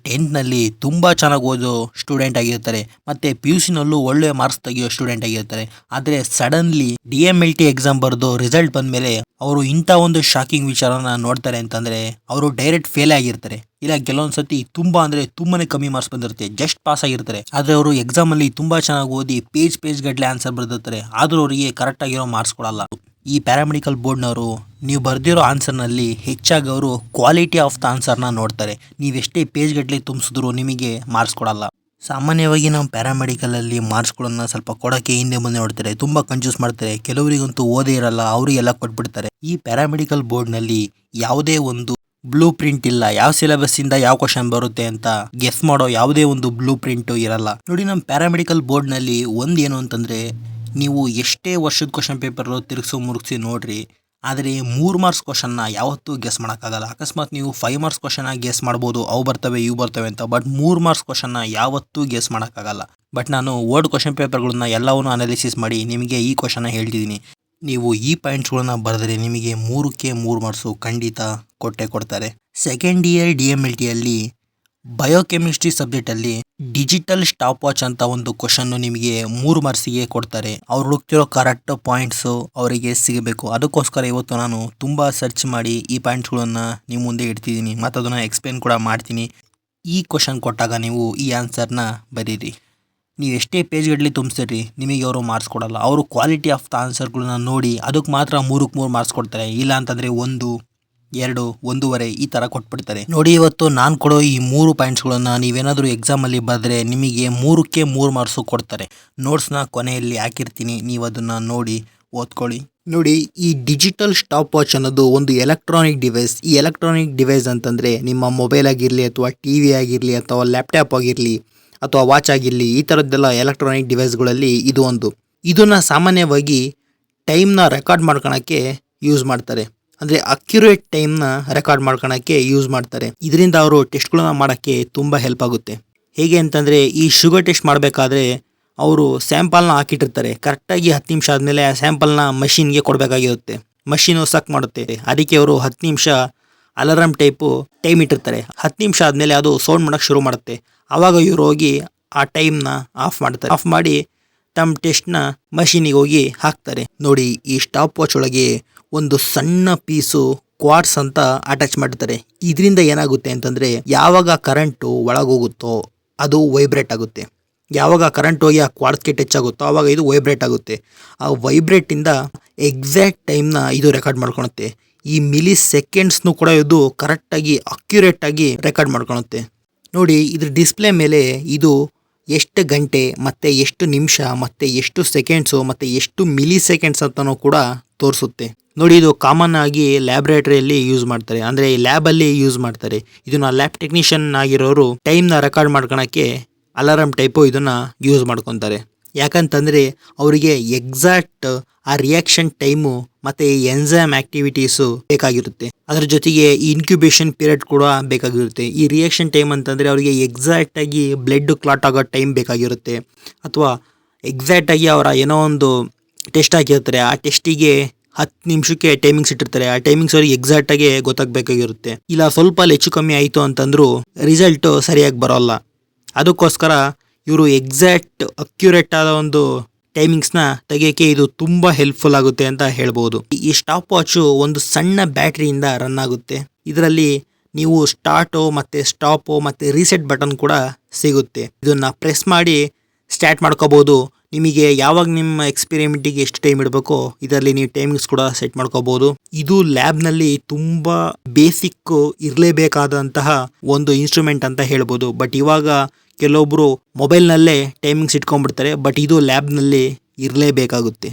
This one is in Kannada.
10th ನಲ್ಲಿ ತುಂಬಾ ಚೆನ್ನಾಗಿ ಓದೋ ಸ್ಟೂಡೆಂಟ್ ಆಗಿರ್ತಾರೆ ಮತ್ತೆ PUC ನಲ್ಲೂ ಒಳ್ಳೆ ಮಾರ್ಕ್ಸ್ ತೆಗೆಯೋ ಸ್ಟೂಡೆಂಟ್ ಆಗಿರ್ತಾರೆ. ಆದ್ರೆ ಸಡನ್ಲಿ DMLT ಎಕ್ಸಾಮ್ ಬರೆದು ರಿಸಲ್ಟ್ ಬಂದ್ಮೇಲೆ ಅವರು ಇಂಥ ಒಂದು ಶಾಕಿಂಗ್ ವಿಚಾರನ ನೋಡ್ತಾರೆ ಅಂತಂದ್ರೆ ಅವರು ಡೈರೆಕ್ಟ್ ಫೇಲ್ ಆಗಿರ್ತಾರೆ. ಇಲ್ಲ ಕೆಲವೊಂದ್ಸತಿ ತುಂಬಾನೇ ಕಮ್ಮಿ ಮಾರ್ಕ್ಸ್ ಬಂದಿರುತ್ತೆ, ಜಸ್ಟ್ ಪಾಸ್ ಆಗಿರ್ತಾರೆ. ಆದ್ರೆ ಅವರು ಎಕ್ಸಾಮ್ ಅಲ್ಲಿ ತುಂಬಾ ಚೆನ್ನಾಗಿ ಓದಿ ಪೇಜ್ ಗಟ್ಟಲೆ ಆನ್ಸರ್ ಬರೆದಿರ್ತಾರೆ, ಆದ್ರೂ ಅವರಿಗೆ ಕರೆಕ್ಟ್ ಆಗಿರೋ ಮಾರ್ಕ್ಸ್ ಕೊಡಲ್ಲ. ಈ ಪ್ಯಾರಾಮೆಡಿಕಲ್ ಬೋರ್ಡ್ನವರು ನೀವು ಬರ್ದಿರೋ ಆನ್ಸರ್ನಲ್ಲಿ ಹೆಚ್ಚಾಗಿ ಅವರು ಕ್ವಾಲಿಟಿ ಆಫ್ ದ ಆನ್ಸರ್ನ ನೋಡ್ತಾರೆ. ನೀವೆಷ್ಟೇ ಪೇಜ್ ಗಟ್ಟಲೆ ತುಂಬಿಸಿದ್ರು ನಿಮಗೆ ಮಾರ್ಕ್ಸ್ ಕೊಡಲ್ಲ. ಸಾಮಾನ್ಯವಾಗಿ ನಾವು ಪ್ಯಾರಾಮೆಡಿಕಲಲ್ಲಿ ಮಾರ್ಕ್ಸ್ಗಳನ್ನು ಸ್ವಲ್ಪ ಕೊಡೋಕ್ಕೆ ಹಿಂದೆ ಮುಂದೆ ನೋಡ್ತಾರೆ, ತುಂಬ ಕನ್ಫ್ಯೂಸ್ ಮಾಡ್ತಾರೆ. ಕೆಲವರಿಗಂತೂ ಓದೇ ಇರಲ್ಲ, ಅವರಿಗೆಲ್ಲ ಕೊಟ್ಬಿಡ್ತಾರೆ. ಈ ಪ್ಯಾರಾಮೆಡಿಕಲ್ ಬೋರ್ಡ್ನಲ್ಲಿ ಯಾವುದೇ ಒಂದು ಬ್ಲೂ ಪ್ರಿಂಟ್ ಇಲ್ಲ, ಯಾವ ಸಿಲೆಬಸ್ ಇಂದ ಯಾವ ಕ್ವಶನ್ ಬರುತ್ತೆ ಅಂತ ಗೆಸ್ ಮಾಡೋ ಯಾವುದೇ ಒಂದು ಬ್ಲೂ ಪ್ರಿಂಟ್ ಇರಲ್ಲ. ನೋಡಿ, ನಮ್ಮ ಪ್ಯಾರಾಮೆಡಿಕಲ್ ಬೋರ್ಡ್ನಲ್ಲಿ ಏನು ಅಂತಂದ್ರೆ, ನೀವು ಎಷ್ಟೇ ವರ್ಷದ ಕ್ವಶನ್ ಪೇಪರ್ ಮುರುಗಿಸಿ ನೋಡ್ರಿ, ಆದರೆ 3 ಮಾರ್ಕ್ಸ್ ಕ್ವಶನ್ನ ಯಾವತ್ತೂ ಗೆಸ್ ಮಾಡೋಕ್ಕಾಗಲ್ಲ. ಅಕಸ್ಮಾತ್ ನೀವು 5 ಮಾರ್ಕ್ಸ್ ಕ್ವಶನ್ನ ಗೆಸ್ ಮಾಡ್ಬೋದು, ಅವು ಬರ್ತವೆ ಇವು ಬರ್ತವೆ ಅಂತ, ಬಟ್ 3 ಮಾರ್ಕ್ಸ್ ಕ್ವಶನ್ನ ಯಾವತ್ತೂ ಗೆಸ್ ಮಾಡೋಕ್ಕಾಗಲ್ಲ. ಬಟ್ ನಾನು ವರ್ಡ್ ಕ್ವಶನ್ ಪೇಪರ್ಗಳನ್ನ ಎಲ್ಲವನ್ನೂ ಅನಾಲಿಸಿಸ್ ಮಾಡಿ ನಿಮಗೆ ಈ ಕ್ವಶನ್ನ ಹೇಳ್ತಿದ್ದೀನಿ. ನೀವು ಈ ಪಾಯಿಂಟ್ಸ್ಗಳನ್ನ ಬರೆದ್ರೆ ನಿಮಗೆ 3ಕ್ಕೆ 3 ಮಾರ್ಕ್ಸು ಖಂಡಿತ ಕೊಡ್ತಾರೆ. ಸೆಕೆಂಡ್ ಇಯರ್ DMLTಯಲ್ಲಿ ಬಯೋಕೆಮಿಸ್ಟ್ರಿ ಸಬ್ಜೆಕ್ಟಲ್ಲಿ ಡಿಜಿಟಲ್ ಸ್ಟಾಪ್ ವಾಚ್ ಅಂತ ಒಂದು ಕ್ವಶನ್ನು ನಿಮಗೆ 3 ಮಾರ್ಕ್ಸಿಗೆ ಕೊಡ್ತಾರೆ. ಅವ್ರು ಹುಡುಕ್ತಿರೋ ಕರೆಕ್ಟ್ ಪಾಯಿಂಟ್ಸು ಅವರಿಗೆ ಸಿಗಬೇಕು. ಅದಕ್ಕೋಸ್ಕರ ಇವತ್ತು ನಾನು ತುಂಬ ಸರ್ಚ್ ಮಾಡಿ ಈ ಪಾಯಿಂಟ್ಸ್ಗಳನ್ನು ನಿಮ್ಮ ಮುಂದೆ ಇಡ್ತಿದ್ದೀನಿ ಮತ್ತು ಅದನ್ನು ಎಕ್ಸ್ಪ್ಲೇನ್ ಕೂಡ ಮಾಡ್ತೀನಿ. ಈ ಕ್ವಶನ್ ಕೊಟ್ಟಾಗ ನೀವು ಈ ಆನ್ಸರ್ನ ಬರೀರಿ. ನೀವು ಎಷ್ಟೇ ಪೇಜ್ ಗಟ್ಟಲೆ ತುಂಬಿಸಿರಿ ನಿಮಗೆ ಅವರು ಮಾರ್ಕ್ಸ್ ಕೊಡಲ್ಲ. ಅವರು ಕ್ವಾಲಿಟಿ ಆಫ್ ದ ಆನ್ಸರ್ಗಳನ್ನ ನೋಡಿ ಅದಕ್ಕೆ ಮಾತ್ರ 3ಕ್ಕೆ 3 ಮಾರ್ಕ್ಸ್ ಕೊಡ್ತಾರೆ. ಇಲ್ಲ ಅಂತಂದರೆ 1, 2, 1.5 ಈ ಥರ ಕೊಟ್ಬಿಡ್ತಾರೆ. ನೋಡಿ, ಇವತ್ತು ನಾನು ಕೊಡೋ ಈ 3 ಪಾಯಿಂಟ್ಸ್ಗಳನ್ನು ನೀವೇನಾದರೂ ಎಕ್ಸಾಮಲ್ಲಿ ಬರೆದ್ರೆ ನಿಮಗೆ 3ಕ್ಕೆ 3 ಮಾರ್ಕ್ಸು ಕೊಡ್ತಾರೆ. ನೋಟ್ಸ್ನ ಕೊನೆಯಲ್ಲಿ ಹಾಕಿರ್ತೀನಿ, ನೀವು ಅದನ್ನು ನೋಡಿ ಓದ್ಕೊಳ್ಳಿ. ನೋಡಿ, ಈ ಡಿಜಿಟಲ್ ಸ್ಟಾಪ್ ವಾಚ್ ಅನ್ನೋದು ಒಂದು ಎಲೆಕ್ಟ್ರಾನಿಕ್ ಡಿವೈಸ್. ಈ ಎಲೆಕ್ಟ್ರಾನಿಕ್ ಡಿವೈಸ್ ಅಂತಂದರೆ ನಿಮ್ಮ ಮೊಬೈಲ್ ಆಗಿರಲಿ ಅಥವಾ TV ಆಗಿರಲಿ ಅಥವಾ ಲ್ಯಾಪ್ಟಾಪ್ ಆಗಿರಲಿ ಅಥವಾ ವಾಚ್ ಆಗಿರಲಿ, ಈ ಥರದ್ದೆಲ್ಲ ಎಲೆಕ್ಟ್ರಾನಿಕ್ ಡಿವೈಸ್ಗಳಲ್ಲಿ ಇದು ಒಂದು. ಇದನ್ನು ಸಾಮಾನ್ಯವಾಗಿ ಟೈಮ್ನ ರೆಕಾರ್ಡ್ ಮಾಡ್ಕೊಳಕ್ಕೆ ಯೂಸ್ ಮಾಡ್ತಾರೆ. ಅಂದರೆ ಅಕ್ಯುರೇಟ್ ಟೈಮ್ನ ರೆಕಾರ್ಡ್ ಮಾಡ್ಕೊಳಕ್ಕೆ ಯೂಸ್ ಮಾಡ್ತಾರೆ. ಇದರಿಂದ ಅವರು ಟೆಸ್ಟ್ಗಳನ್ನ ಮಾಡೋಕ್ಕೆ ತುಂಬ ಹೆಲ್ಪ್ ಆಗುತ್ತೆ. ಹೇಗೆ ಅಂತಂದರೆ, ಈ ಶುಗರ್ ಟೆಸ್ಟ್ ಮಾಡಬೇಕಾದ್ರೆ ಅವರು ಸ್ಯಾಂಪಲ್ನ ಹಾಕಿಟ್ಟಿರ್ತಾರೆ. ಕರೆಕ್ಟಾಗಿ 10 ನಿಮಿಷ ಆದಮೇಲೆ ಆ ಸ್ಯಾಂಪಲ್ನ ಮಷಿನ್ಗೆ ಕೊಡಬೇಕಾಗಿರುತ್ತೆ. ಮಷೀನು ಸಕ್ ಮಾಡುತ್ತೆ. ಅದಕ್ಕೆ ಅವರು 10 ನಿಮಿಷ ಅಲಾರಾಮ್ ಟೈಮ್ ಇಟ್ಟಿರ್ತಾರೆ. 10 ನಿಮಿಷ ಆದಮೇಲೆ ಅದು ಸೌಂಡ್ ಮಾಡೋಕ್ಕೆ ಶುರು ಮಾಡುತ್ತೆ. ಆವಾಗ ಇವರು ಹೋಗಿ ಆ ಟೈಮ್ನ ಆಫ್ ಮಾಡ್ತಾರೆ. ಆಫ್ ಮಾಡಿ ತಮ್ಮ ಟೆಸ್ಟ್ನ ಮಷೀನಿಗೆ ಹೋಗಿ ಹಾಕ್ತಾರೆ. ನೋಡಿ, ಈ ಸ್ಟಾಪ್ ವಾಚ್ ಒಳಗೆ ಒಂದು ಸಣ್ಣ ಪೀಸು ಕ್ವಾರ್ಟ್ಸ್ ಅಂತ ಅಟ್ಯಾಚ್ ಮಾಡಿರ್ತಾರೆ. ಇದರಿಂದ ಏನಾಗುತ್ತೆ ಅಂತಂದರೆ, ಯಾವಾಗ ಕರೆಂಟು ಒಳಗೋಗುತ್ತೋ ಅದು ವೈಬ್ರೇಟ್ ಆಗುತ್ತೆ. ಯಾವಾಗ ಕರೆಂಟ್ ಹೋಗಿ ಆ ಕ್ವಾರ್ಟ್ಸ್ಗೆ ಟಚ್ ಆಗುತ್ತೋ ಆವಾಗ ಇದು ವೈಬ್ರೇಟ್ ಆಗುತ್ತೆ. ಆ ವೈಬ್ರೇಟಿಂದ ಎಕ್ಸಾಕ್ಟ್ ಟೈಮ್ನ ಇದು ರೆಕಾರ್ಡ್ ಮಾಡ್ಕೊಳುತ್ತೆ. ಈ ಮಿಲಿ ಸೆಕೆಂಡ್ಸ್ನು ಕೂಡ ಇದು ಕರೆಕ್ಟಾಗಿ ಅಕ್ಯುರೇಟಾಗಿ ರೆಕಾರ್ಡ್ ಮಾಡ್ಕೊಳುತ್ತೆ. ನೋಡಿ, ಇದ್ರ ಡಿಸ್ಪ್ಲೇ ಮೇಲೆ ಇದು ಎಷ್ಟು ಗಂಟೆ ಮತ್ತು ಎಷ್ಟು ನಿಮಿಷ ಮತ್ತು ಎಷ್ಟು ಸೆಕೆಂಡ್ಸು ಮತ್ತು ಎಷ್ಟು ಮಿಲಿ ಸೆಕೆಂಡ್ಸ್ ಅಂತಲೂ ಕೂಡ ತೋರಿಸುತ್ತೆ. ನೋಡಿ, ಇದು ಕಾಮನ್ ಆಗಿ ಲ್ಯಾಬ್ರೇಟರಿಯಲ್ಲಿ ಯೂಸ್ ಮಾಡ್ತಾರೆ, ಅಂದರೆ ಲ್ಯಾಬಲ್ಲಿ ಯೂಸ್ ಮಾಡ್ತಾರೆ. ಇದನ್ನು ಲ್ಯಾಬ್ ಟೆಕ್ನಿಷಿಯನ್ ಆಗಿರೋರು ಟೈಮ್ನ ರೆಕಾರ್ಡ್ ಮಾಡ್ಕೊಳಕ್ಕೆ ಅಲಾರಾಮ್ ಇದನ್ನು ಯೂಸ್ ಮಾಡ್ಕೊತಾರೆ. ಯಾಕಂತಂದರೆ ಅವರಿಗೆ ಎಕ್ಸಾಕ್ಟ್ ಆ ರಿಯಾಕ್ಷನ್ ಟೈಮು ಮತ್ತು ಎನ್ಸೈಮ್ ಆ್ಯಕ್ಟಿವಿಟೀಸು ಬೇಕಾಗಿರುತ್ತೆ. ಅದರ ಜೊತೆಗೆ ಈ ಇನ್ಕ್ಯುಬೇಷನ್ ಪೀರಿಯಡ್ ಕೂಡ ಬೇಕಾಗಿರುತ್ತೆ. ಈ ರಿಯಾಕ್ಷನ್ ಟೈಮ್ ಅಂತಂದರೆ ಅವರಿಗೆ ಎಕ್ಸಾಕ್ಟಾಗಿ ಬ್ಲಡ್ ಕ್ಲಾಟ್ ಆಗೋ ಟೈಮ್ ಬೇಕಾಗಿರುತ್ತೆ. ಅಥವಾ ಎಕ್ಸಾಕ್ಟಾಗಿ ಅವರ ಏನೋ ಒಂದು ಟೆಸ್ಟ್ ಹಾಕಿರ್ತಾರೆ, ಆ ಟೆಸ್ಟಿಗೆ 10 ನಿಮಿಷಕ್ಕೆ ಟೈಮಿಂಗ್ಸ್ ಇಟ್ಟಿರ್ತಾರೆ. ಆ ಟೈಮಿಂಗ್ಸ್ ಅವ್ರಿಗೆ ಎಕ್ಸಾಕ್ಟಾಗಿ ಗೊತ್ತಾಗಬೇಕಾಗಿರುತ್ತೆ. ಇಲ್ಲ ಸ್ವಲ್ಪ ಹೆಚ್ಚು ಕಮ್ಮಿ ಆಯಿತು ಅಂತಂದರೂ ರಿಸಲ್ಟು ಸರಿಯಾಗಿ ಬರೋಲ್ಲ. ಅದಕ್ಕೋಸ್ಕರ ಇವರು ಎಕ್ಸಾಕ್ಟ್ ಅಕ್ಯುರೇಟ್ ಆದ ಒಂದು ಟೈಮಿಂಗ್ಸ್ನ ತೆಗೆಯೋಕ್ಕೆ ಇದು ತುಂಬ ಹೆಲ್ಪ್ಫುಲ್ ಆಗುತ್ತೆ ಅಂತ ಹೇಳ್ಬೋದು. ಈ ಸ್ಟಾಪ್ ವಾಚು ಒಂದು ಸಣ್ಣ ಬ್ಯಾಟ್ರಿಯಿಂದ ರನ್ ಆಗುತ್ತೆ. ಇದರಲ್ಲಿ ನೀವು ಸ್ಟಾರ್ಟು ಮತ್ತು ಸ್ಟಾಪು ಮತ್ತು ರೀಸೆಟ್ ಬಟನ್ ಕೂಡ ಸಿಗುತ್ತೆ. ಇದನ್ನು ಪ್ರೆಸ್ ಮಾಡಿ ಸ್ಟಾರ್ಟ್ ಮಾಡ್ಕೋಬೋದು. ನಿಮಗೆ ಯಾವಾಗ ನಿಮ್ಮ ಎಕ್ಸ್ಪೆರಿಮೆಂಟಿಗೆ ಎಷ್ಟು ಟೈಮ್ ಇಡಬೇಕೋ ಇದರಲ್ಲಿ ನೀವು ಟೈಮಿಂಗ್ಸ್ ಕೂಡ ಸೆಟ್ ಮಾಡ್ಕೋಬೋದು. ಇದು ಲ್ಯಾಬ್ನಲ್ಲಿ ತುಂಬ ಬೇಸಿಕ್ ಇರಲೇಬೇಕಾದಂತಹ ಒಂದು ಇನ್ಸ್ಟ್ರೂಮೆಂಟ್ ಅಂತ ಹೇಳ್ಬೋದು. ಬಟ್ ಇವಾಗ ಕೆಲವೊಬ್ಬರು ಮೊಬೈಲ್ನಲ್ಲೇ ಟೈಮಿಂಗ್ಸ್ ಇಟ್ಕೊಂಡ್ಬಿಡ್ತಾರೆ. ಬಟ್ ಇದು ಲ್ಯಾಬ್ನಲ್ಲಿ ಇರಲೇಬೇಕಾಗುತ್ತೆ.